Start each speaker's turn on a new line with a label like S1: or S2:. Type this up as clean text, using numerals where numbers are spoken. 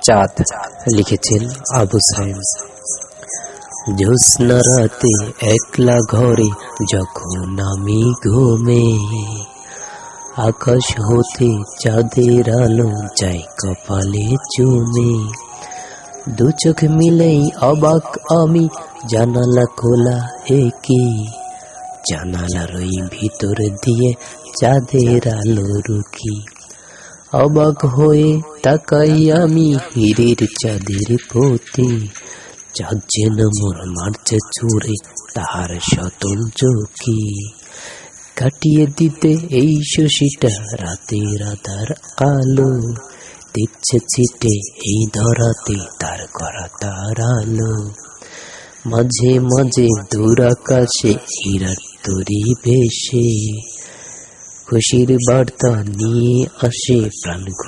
S1: চাঁদ লিখেছেন আবু সাইম। জ্যোৎস্না রাতে একলা ঘরে যখন আমি ঘুমে, আকাশ হতে চাঁদের আলো যায় কপালে চুমে। দু চোখ মিলেই অবাক আমি, জানালা খোলা একি, জানালার ওই ভিতর দিয়ে চাঁদের আলো রুকি। অবাক হয়ে তাকাই আমি হীরের চাঁদের প্রতি, চাঁদ যেন মোর মারছে ছুঁড়ে তাহার সতল চোখে। কাটিয়ে দিতে এই শশীটা রাতের আধার আলো, দিচ্ছে ছিটে এই ধরাতে তার করা তার আলো। মাঝে মাঝে দূর আকাশে হীরার তরি ভেসে, খুশির বার্তা নিয়ে আসে প্রাণ